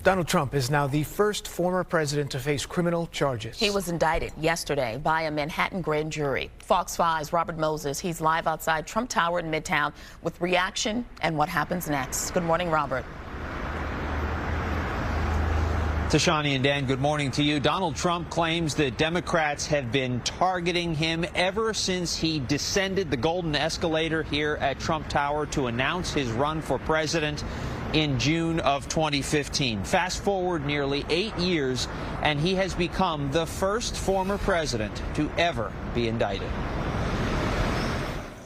Donald Trump is now the first former president to face criminal charges. He was indicted yesterday by a Manhattan grand jury. Fox 5's Robert Moses, he's live outside Trump Tower in Midtown with reaction and what happens next. Good morning, Robert. Tashani and Dan, good morning to you. Donald Trump claims that Democrats have been targeting him ever since he descended the golden escalator here at Trump Tower to announce his run for president in June of 2015. Fast forward nearly 8 years, and he has become the first former president to ever be indicted.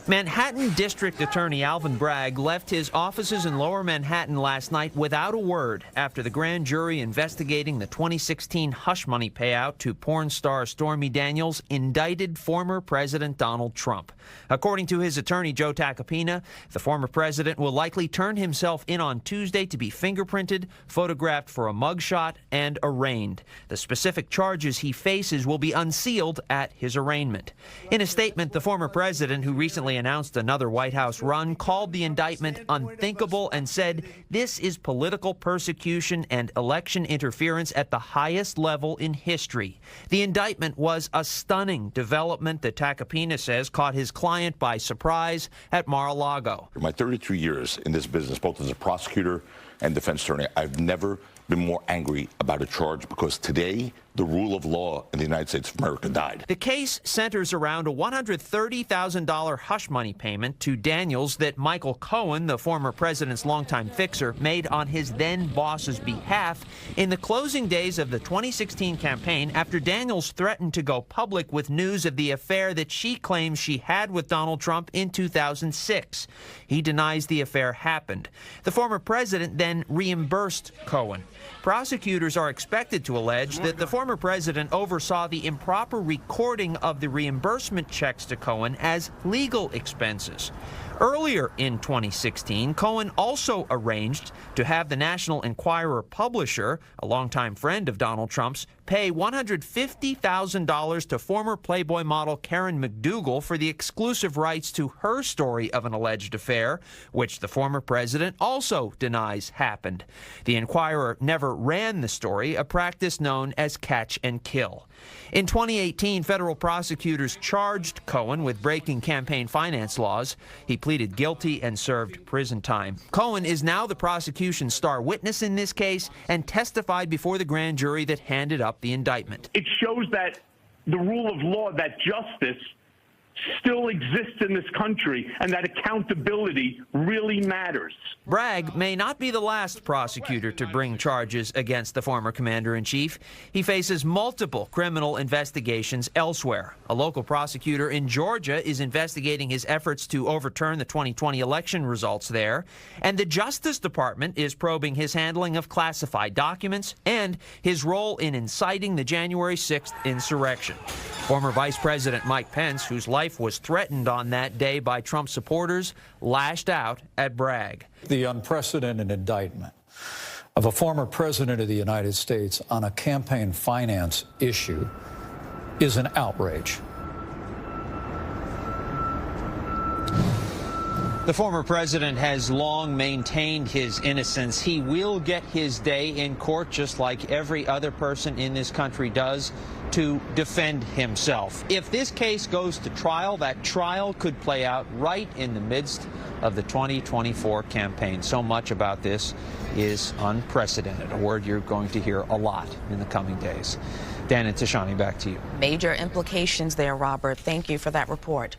Manhattan District Attorney Alvin Bragg left his offices in Lower Manhattan last night without a word after the grand jury investigating the 2016 hush money payout to porn star Stormy Daniels indicted former President Donald Trump. According to his attorney, Joe Tacopina, the former president will likely turn himself in on Tuesday to be fingerprinted, photographed for a mugshot, and arraigned. The specific charges he faces will be unsealed at his arraignment. In a statement, the former president, who recently announced another White House run, called the indictment unthinkable and said this is political persecution and election interference at the highest level in history. The indictment was a stunning development that Tacopina says caught his client by surprise at Mar-a-Lago. In my 33 years in this business, both as a prosecutor and defense attorney, I've never been more angry about a charge, because today the rule of law in the United States of America died. The case centers around a $130,000 hush money payment to Daniels that Michael Cohen, the former president's longtime fixer, made on his then boss's behalf in the closing days of the 2016 campaign after Daniels threatened to go public with news of the affair that she claims she had with Donald Trump in 2006. He denies the affair happened. The former president then reimbursed Cohen. Prosecutors are expected to allege that the former president oversaw the improper recording of the reimbursement checks to Cohen as legal expenses. Earlier in 2016, Cohen also arranged to have the National Enquirer publisher, a longtime friend of Donald Trump's, pay $150,000 to former Playboy model Karen McDougal for the exclusive rights to her story of an alleged affair, which the former president also denies happened. The Enquirer never ran the story, a practice known as catch and kill. In 2018, federal prosecutors charged Cohen with breaking campaign finance laws. He pleaded guilty and served prison time. Cohen is now the prosecution's star witness in this case and testified before the grand jury that handed up the indictment. It shows that the rule of law, that justice still exists in this country, and that accountability really matters. Bragg may not be the last prosecutor to bring charges against the former commander-in-chief. He faces multiple criminal investigations elsewhere. A local prosecutor in Georgia is investigating his efforts to overturn the 2020 election results there, and the Justice Department is probing his handling of classified documents and his role in inciting the January 6th insurrection. Former Vice President Mike Pence, whose life was threatened on that day by Trump supporters, lashed out at Bragg. The unprecedented indictment of a former president of the United States on a campaign finance issue is an outrage. The former president has long maintained his innocence. He will get his day in court, just like every other person in this country does, to defend himself. If this case goes to trial, that trial could play out right in the midst of the 2024 campaign. So much about this is unprecedented, a word you're going to hear a lot in the coming days. Dan and Tashani, back to you. Major implications there, Robert. Thank you for that report.